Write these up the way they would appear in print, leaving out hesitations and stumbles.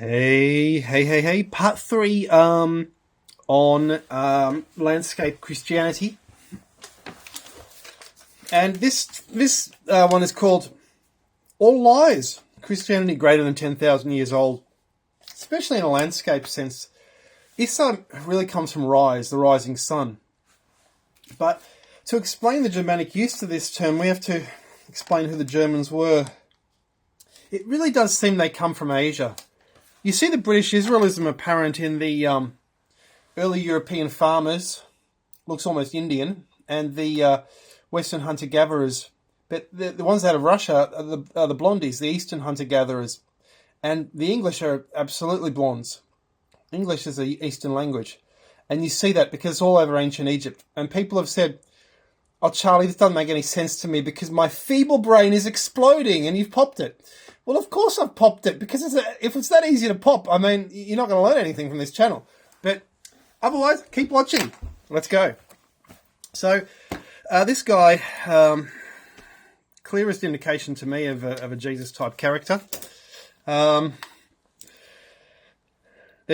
Hey, part 3 on landscape Christianity. And this one is called All Lies, Christianity Greater Than 10,000 Years Old, especially in a landscape sense. ISE really comes from rise, the rising sun. But to explain the Germanic use to this term, we have to explain who the Germans were. It really does seem they come from Asia. You see the British Israelism apparent in the early European farmers, looks almost Indian, and the Western hunter-gatherers. But the ones out of Russia are the blondies, the Eastern hunter-gatherers. And the English are absolutely blondes. English is an Eastern language. And you see that because it's all over ancient Egypt. And people have said, "Oh, Charlie, this doesn't make any sense to me because my feeble brain is exploding," and you've popped it. Well, of course I've popped it, because if it's that easy to pop, I mean, you're not going to learn anything from this channel. But otherwise, keep watching. Let's go. So, this guy, clearest indication to me of a Jesus-type character. They're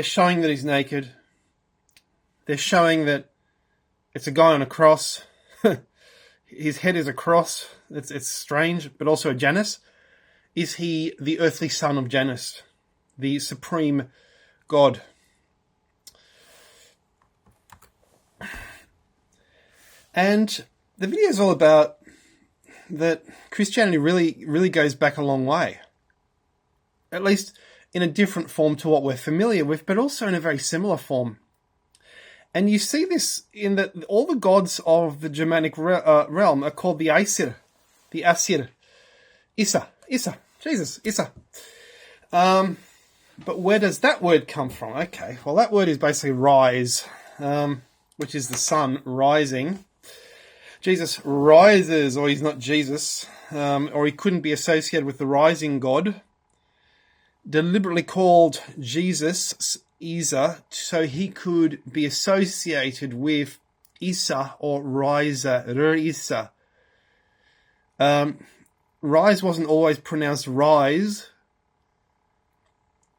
showing that he's naked. They're showing that it's a guy on a cross. His head is a cross. It's strange, but also a Janus. Is he the earthly son of Janus, the supreme God? And the video is all about that Christianity really goes back a long way. At least in a different form to what we're familiar with, but also in a very similar form. And you see this in that all the gods of the Germanic realm are called the ISE, the Asir, ISE. Jesus, ISE. But where does that word come from? Okay, well, that word is basically rise, which is the sun rising. Jesus rises, or he's not Jesus, or he couldn't be associated with the rising God. Deliberately called Jesus ISE, so he could be associated with ISE or Riser, Rise. Rise wasn't always pronounced rise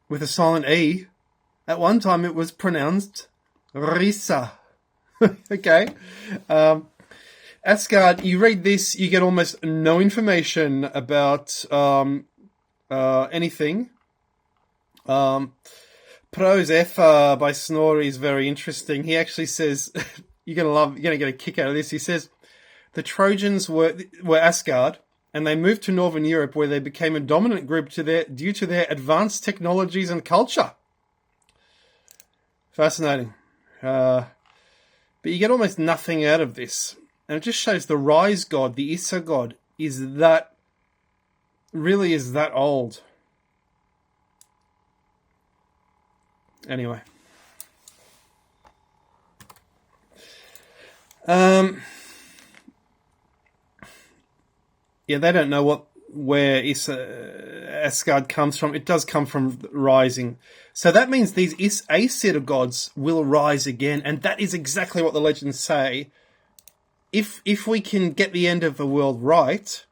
with a silent E. At one time it was pronounced Risa. Okay. Asgard, you read this, you get almost no information about anything. Prose F by Snorri is very interesting. He actually says, you're gonna get a kick out of this. He says, the Trojans were Asgard, and they moved to Northern Europe where they became a dominant group due to their advanced technologies and culture. Fascinating. But you get almost nothing out of this. And it just shows the rise god, the ISE god, is that old. Anyway. Yeah, they don't know where Asgard comes from. It does come from rising. So that means these Aesir gods will rise again. And that is exactly what the legends say. If we can get the end of the world right,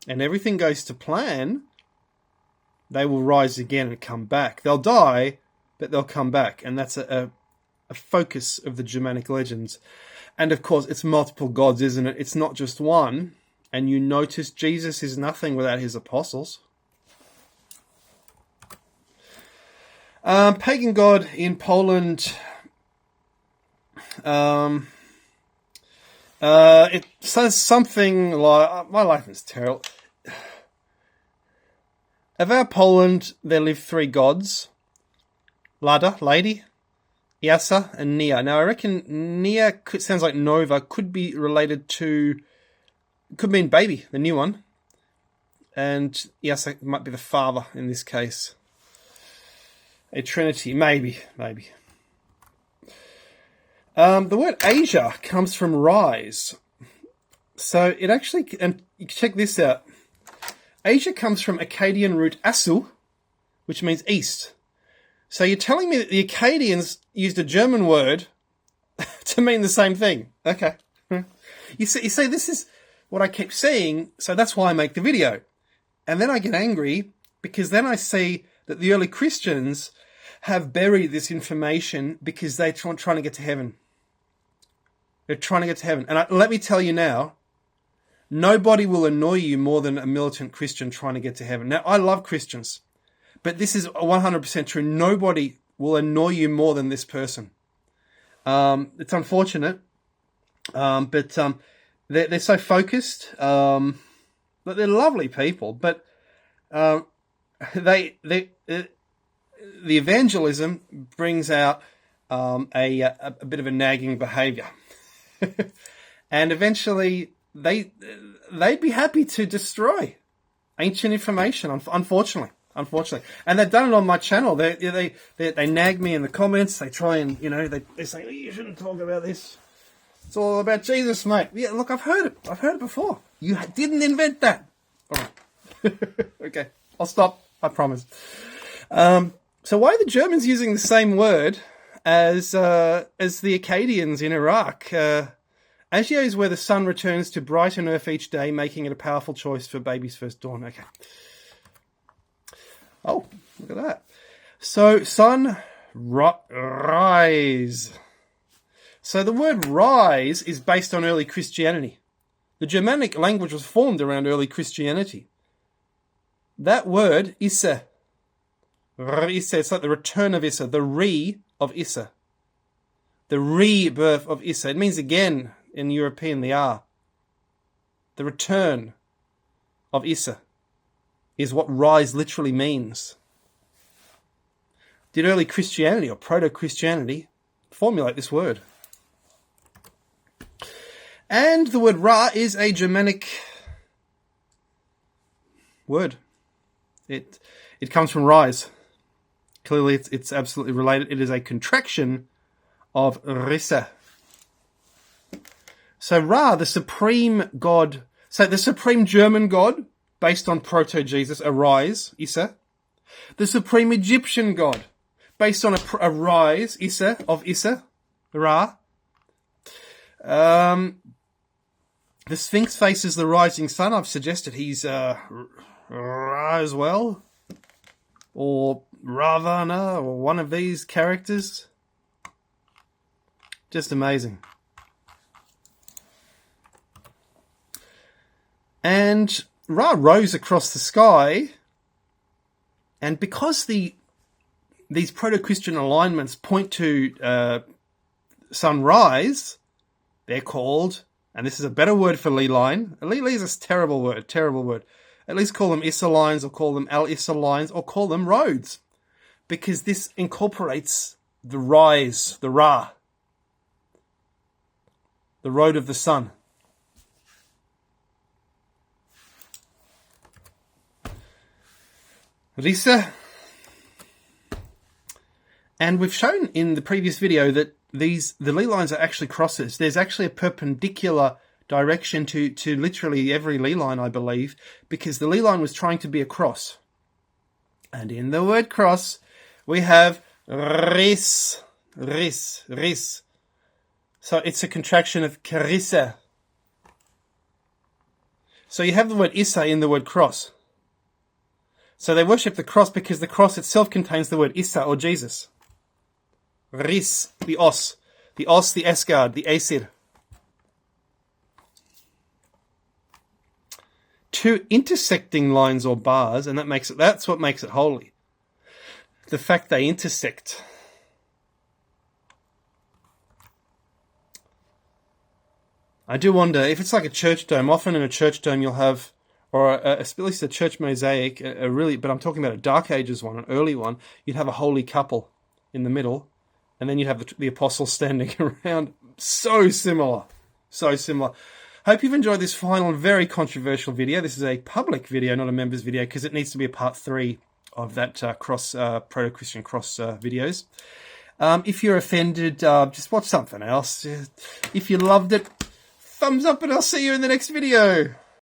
and everything goes to plan, they will rise again and come back. They'll die, but they'll come back. And that's a focus of the Germanic legends. And of course, it's multiple gods, isn't it? It's not just one. And you notice Jesus is nothing without his apostles. Pagan god in Poland. It says something like, my life is terrible. About Poland, there live 3 gods. Lada, lady, Iasa, and Nia. Now, I reckon Nia sounds like Nova, could be related to... could mean baby, the new one. And Iasa might be the father in this case. A trinity, maybe. The word Asia comes from rise. So it actually, and you can check this out. Asia comes from Akkadian root asu, which means east. So you're telling me that the Akkadians used a German word to mean the same thing. Okay. You see, this is what I keep seeing, so that's why I make the video. And then I get angry, because then I see that the early Christians have buried this information because they're trying to get to heaven. They're trying to get to heaven. And let me tell you now, nobody will annoy you more than a militant Christian trying to get to heaven. Now, I love Christians, but this is 100% true. Nobody will annoy you more than this person. It's unfortunate, but they're so focused. But they're lovely people. But the evangelism brings out a bit of a nagging behaviour, and eventually they'd be happy to destroy ancient information. Unfortunately, and they've done it on my channel. They nag me in the comments. They try and they say, oh, you shouldn't talk about this. It's all about Jesus, mate. Yeah, look, I've heard it before. You didn't invent that. All right. Okay, I'll stop. I promise. So why are the Germans using the same word as the Akkadians in Iraq? Agio is where the sun returns to brighten earth each day, making it a powerful choice for baby's first dawn. Okay. Oh, look at that. So, sun rise. So the word rise is based on early Christianity. The Germanic language was formed around early Christianity. That word, ISE, it's like the return of ISE, the re of ISE. The rebirth of ISE. It means again in European, the R. The return of ISE is what rise literally means. Did early Christianity or proto-Christianity formulate this word? And the word Ra is a Germanic word. It comes from rise. Clearly, it's absolutely related. It is a contraction of Risse. So Ra, the supreme God, so the supreme German God, based on proto-Jesus, arise, Issa. The supreme Egyptian God, based on a rise, Issa, of Issa, Ra. The Sphinx faces the rising sun. I've suggested he's Ra as well. Or Ravana, or one of these characters. Just amazing. And Ra rose across the sky, and because these proto-Christian alignments point to sunrise, they're called, and this is a better word for Lee line. Lee is a terrible word. At least call them Issa lines, or call them Al-Issa lines, or call them roads, because this incorporates the rise, the Ra, the road of the sun. Risa. And we've shown in the previous video that the Lee lines are actually crosses. There's actually a perpendicular direction to literally every Lee line, I believe, because the Lee line was trying to be a cross. And in the word cross, we have ris. So it's a contraction of karissa. So you have the word Issa in the word cross. So they worship the cross because the cross itself contains the word Issa, or Jesus. Ris, the os, the esgard, the asir. Two intersecting lines or bars, and that's what makes it holy. The fact they intersect. I do wonder if it's like a church dome. Often in a church dome you'll have, or at least a church mosaic, but I'm talking about a Dark Ages one, an early one, you'd have a holy couple in the middle, and then you'd have the apostles standing around. So similar. Hope you've enjoyed this final very controversial video. This is a public video, not a members video, because it needs to be a part 3 of that proto-Christian cross videos. If you're offended, just watch something else. If you loved it, thumbs up, and I'll see you in the next video.